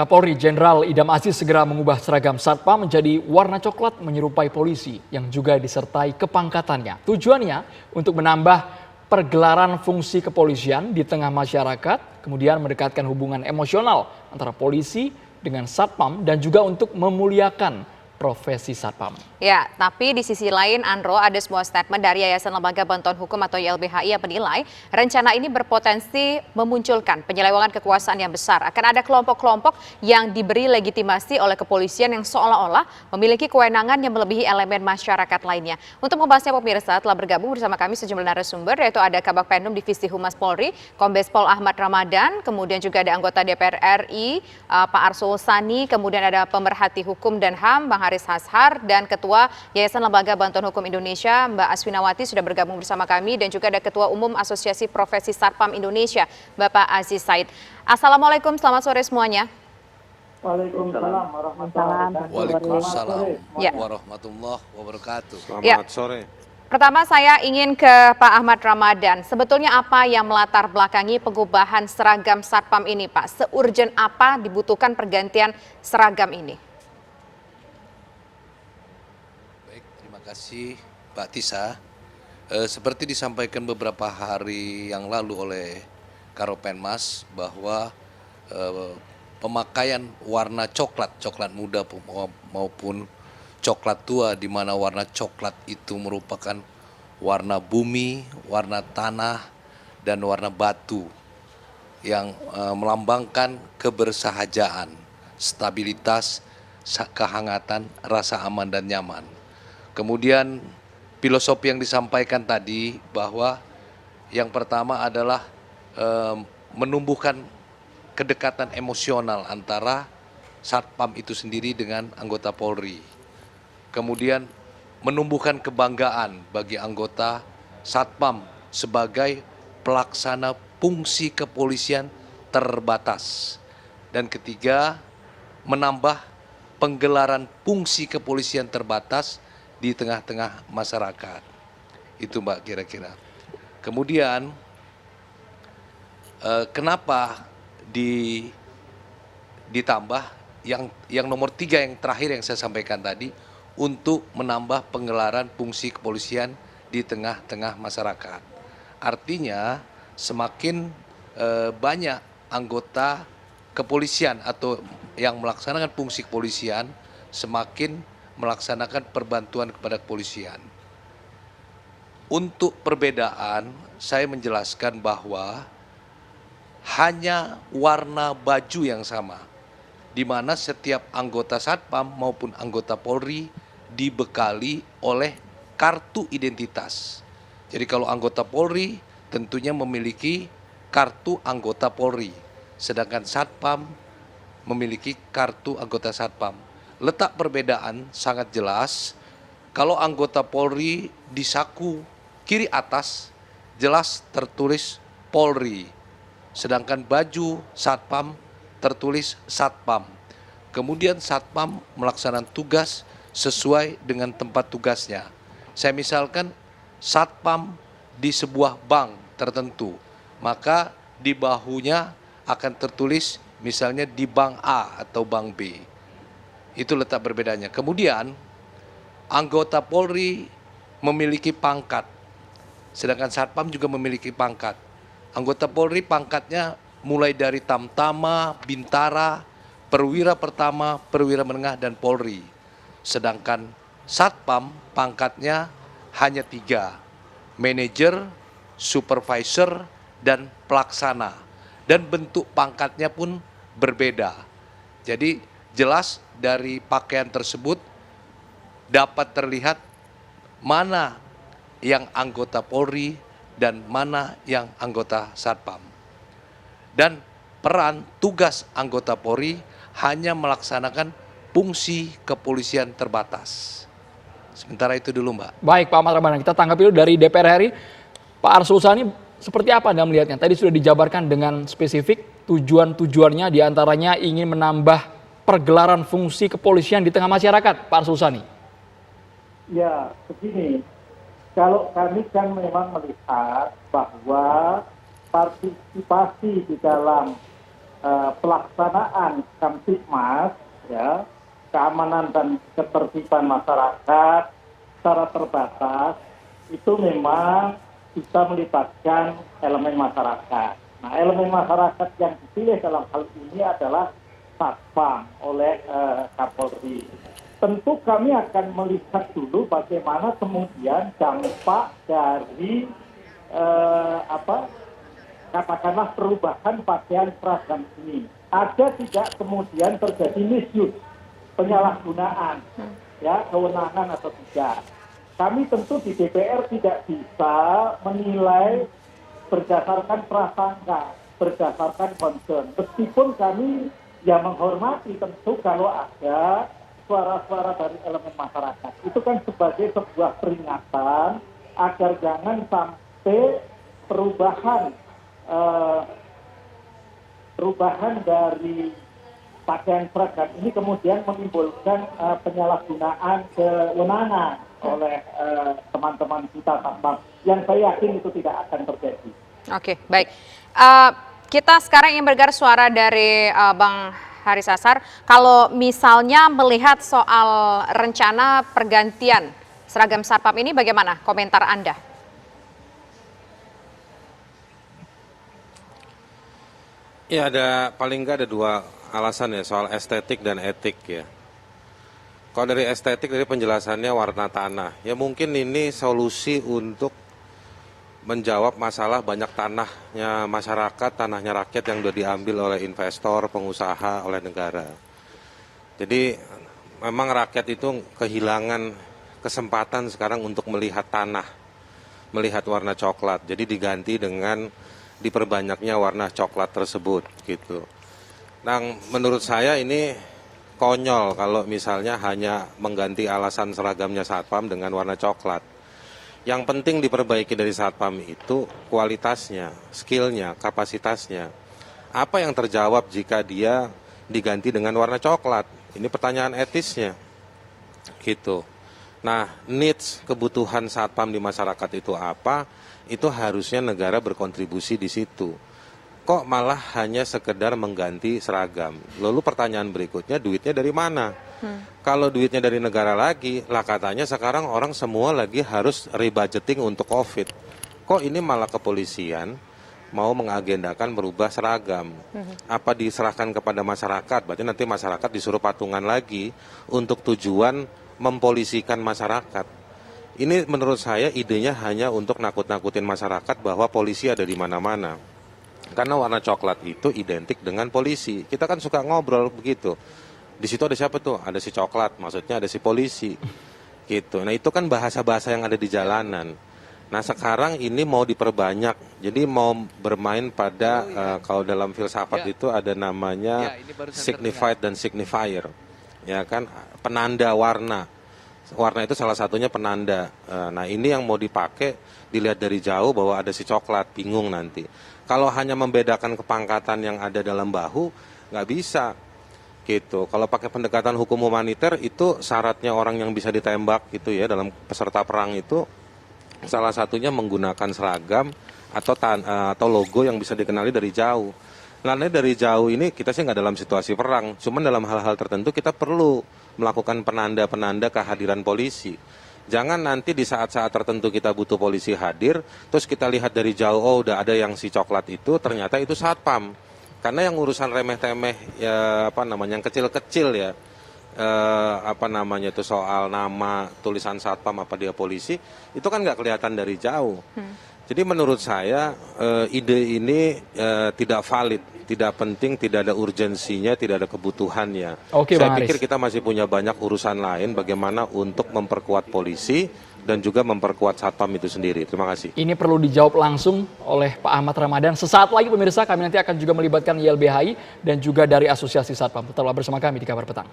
Kapolri Jenderal Idam Aziz segera mengubah seragam Satpam menjadi warna coklat menyerupai polisi yang juga disertai kepangkatannya. Tujuannya untuk menambah pergelaran fungsi kepolisian di tengah masyarakat, kemudian mendekatkan hubungan emosional antara polisi dengan Satpam dan juga untuk memuliakan profesi Satpam. Ya, tapi di sisi lain, Andro, ada sebuah statement dari Yayasan Lembaga Bantuan Hukum atau YLBHI yang menilai rencana ini berpotensi memunculkan penyelewengan kekuasaan yang besar. Akan ada kelompok-kelompok yang diberi legitimasi oleh kepolisian yang seolah-olah memiliki kewenangan yang melebihi elemen masyarakat lainnya. Untuk membahasnya, pemirsa, telah bergabung bersama kami sejumlah narasumber, yaitu ada Kabag Penum Divisi Humas Polri, Kombes Pol Ahmad Ramadan, kemudian juga ada anggota DPR RI, Pak Arsul Sani, kemudian ada pemerhati hukum dan HAM, Bang Haris Hashar, dan Ketua Yayasan Lembaga Bantuan Hukum Indonesia, Mbak Aswinawati sudah bergabung bersama kami, dan juga ada Ketua Umum Asosiasi Profesi Satpam Indonesia, Bapak Aziz Said. Assalamualaikum, selamat sore semuanya. Waalaikumsalam warahmatullahi wabarakatuh. Selamat sore. Pertama saya ingin ke Pak Ahmad Ramadan. Sebetulnya apa yang melatar belakangi pengubahan seragam Satpam ini, Pak? Seurgen apa dibutuhkan pergantian seragam ini? Baik, terima kasih Mbak Tisa. Seperti disampaikan beberapa hari yang lalu oleh Karopenmas bahwa pemakaian warna coklat muda maupun coklat tua, di mana warna coklat itu merupakan warna bumi, warna tanah, dan warna batu yang melambangkan kebersahajaan, stabilitas, kehangatan, rasa aman dan nyaman. Kemudian filosofi yang disampaikan tadi bahwa yang pertama adalah menumbuhkan kedekatan emosional antara Satpam itu sendiri dengan anggota Polri. Kemudian menumbuhkan kebanggaan bagi anggota Satpam sebagai pelaksana fungsi kepolisian terbatas. Dan ketiga, menambah penggelaran fungsi kepolisian terbatas di tengah-tengah masyarakat. Itu Mbak kira-kira. Kemudian kenapa ditambah yang nomor 3 yang terakhir yang saya sampaikan tadi, untuk menambah penggelaran fungsi kepolisian di tengah-tengah masyarakat. Artinya semakin banyak anggota kepolisian atau yang melaksanakan fungsi kepolisian, semakin melaksanakan perbantuan kepada kepolisian. Untuk perbedaan, saya menjelaskan bahwa hanya warna baju yang sama, di mana setiap anggota Satpam maupun anggota Polri dibekali oleh kartu identitas. Jadi kalau anggota Polri tentunya memiliki kartu anggota Polri, sedangkan Satpam memiliki kartu anggota Satpam. Letak perbedaan sangat jelas. Kalau anggota Polri di saku kiri atas jelas tertulis Polri, sedangkan baju Satpam tertulis Satpam. Kemudian Satpam melaksanakan tugas sesuai dengan tempat tugasnya. Saya misalkan Satpam di sebuah bank tertentu, maka di bahunya akan tertulis misalnya di bank A atau bank B. Itu letak berbedanya. Kemudian anggota Polri memiliki pangkat, sedangkan Satpam juga memiliki pangkat. Anggota Polri pangkatnya mulai dari Tamtama, Bintara, Perwira Pertama, Perwira Menengah, dan Polri. Sedangkan Satpam pangkatnya hanya 3, manajer, supervisor, dan pelaksana. Dan bentuk pangkatnya pun berbeda. Jadi jelas dari pakaian tersebut dapat terlihat mana yang anggota Polri dan mana yang anggota Satpam. Dan peran tugas anggota Polri hanya melaksanakan fungsi kepolisian terbatas. Sementara itu dulu Mbak. Baik Pak Ahmad Ramadan, kita tanggapi dulu dari DPR RI. Pak Arsul Sani, seperti apa Anda melihatnya? Tadi sudah dijabarkan dengan spesifik tujuan-tujuannya, diantaranya ingin menambah pergelaran fungsi kepolisian di tengah masyarakat, Pak Arsul Sani. Ya, begini. Kalau kami kan memang melihat bahwa partisipasi di dalam pelaksanaan Kamtibmas, ya, keamanan dan ketertiban masyarakat secara terbatas itu memang bisa melibatkan elemen masyarakat. Nah, elemen masyarakat yang dipilih dalam hal ini adalah Satpam oleh Kapolri. Tentu kami akan melihat dulu bagaimana kemudian dampak dari katakanlah perubahan pakaian seragam ini. Ada tidak kemudian terjadi misuse, penyalahgunaan, ya, kewenangan atau tidak. Kami tentu di DPR tidak bisa menilai berdasarkan prasangka, berdasarkan concern. Meskipun kami ya menghormati tentu kalau ada suara-suara dari elemen masyarakat. Itu kan sebagai sebuah peringatan agar jangan sampai perubahan dari pakaian seragam ini kemudian menimbulkan penyalahgunaan kewenangan oleh teman-teman kita Satpam. Yang saya yakin itu tidak akan terjadi. Oke, baik. Kita sekarang ingin berdengar suara dari Bang Haris Azhar. Kalau misalnya melihat soal rencana pergantian seragam Satpam ini, bagaimana komentar Anda? Ya, paling nggak ada dua alasan ya, soal estetik dan etik ya. Kalau dari estetik, dari penjelasannya warna tanah, ya mungkin ini solusi untuk menjawab masalah banyak tanahnya masyarakat, tanahnya rakyat yang sudah diambil oleh investor, pengusaha, oleh negara. Jadi memang rakyat itu kehilangan kesempatan sekarang untuk melihat tanah, melihat warna coklat. Jadi diganti dengan diperbanyaknya warna coklat tersebut gitu. Nah, menurut saya ini konyol kalau misalnya hanya mengganti alasan seragamnya Satpam dengan warna coklat. Yang penting diperbaiki dari Satpam itu kualitasnya, skillnya, kapasitasnya. Apa yang terjawab jika dia diganti dengan warna coklat? Ini pertanyaan etisnya. Gitu. Nah, needs, kebutuhan Satpam di masyarakat itu apa? Itu harusnya negara berkontribusi di situ. Kok malah hanya sekedar mengganti seragam? Lalu pertanyaan berikutnya, duitnya dari mana? Kalau duitnya dari negara lagi, lah katanya sekarang orang semua lagi harus rebudgeting untuk COVID. Kok ini malah kepolisian mau mengagendakan merubah seragam? Apa diserahkan kepada masyarakat? Berarti nanti masyarakat disuruh patungan lagi untuk tujuan mempolisikan masyarakat. Ini menurut saya idenya hanya untuk nakut-nakutin masyarakat bahwa polisi ada di mana-mana. Karena warna coklat itu identik dengan polisi. Kita kan suka ngobrol begitu. Di situ ada siapa tuh? Ada si coklat, maksudnya ada si polisi. Gitu. Nah, itu kan bahasa-bahasa yang ada di jalanan. Nah, sekarang ini mau diperbanyak. Jadi mau bermain pada kalau dalam filsafat itu ada namanya signified dan signifier. Ya kan, penanda warna. Warna itu salah satunya penanda. Nah, ini yang mau dipakai, dilihat dari jauh bahwa ada si coklat, bingung nanti. Kalau hanya membedakan kepangkatan yang ada dalam bahu, nggak bisa. Gitu. Kalau pakai pendekatan hukum humaniter, itu syaratnya orang yang bisa ditembak gitu ya, dalam peserta perang itu, salah satunya menggunakan seragam atau logo yang bisa dikenali dari jauh. Nah, dari jauh ini kita sih nggak dalam situasi perang, cuman dalam hal-hal tertentu kita perlu melakukan penanda-penanda kehadiran polisi. Jangan nanti di saat-saat tertentu kita butuh polisi hadir, terus kita lihat dari jauh, oh udah ada yang si coklat itu, ternyata itu Satpam. Karena yang urusan remeh-temeh, ya yang kecil-kecil ya, itu soal nama, tulisan Satpam apa dia polisi, itu kan nggak kelihatan dari jauh. Jadi menurut saya ide ini tidak valid, tidak penting, tidak ada urgensinya, tidak ada kebutuhannya. Saya pikir kita masih punya banyak urusan lain bagaimana untuk memperkuat polisi dan juga memperkuat Satpam itu sendiri. Terima kasih. Ini perlu dijawab langsung oleh Pak Ahmad Ramadan. Sesaat lagi pemirsa, kami nanti akan juga melibatkan YLBHI dan juga dari Asosiasi Satpam. Tetaplah bersama kami di Kabar Petang.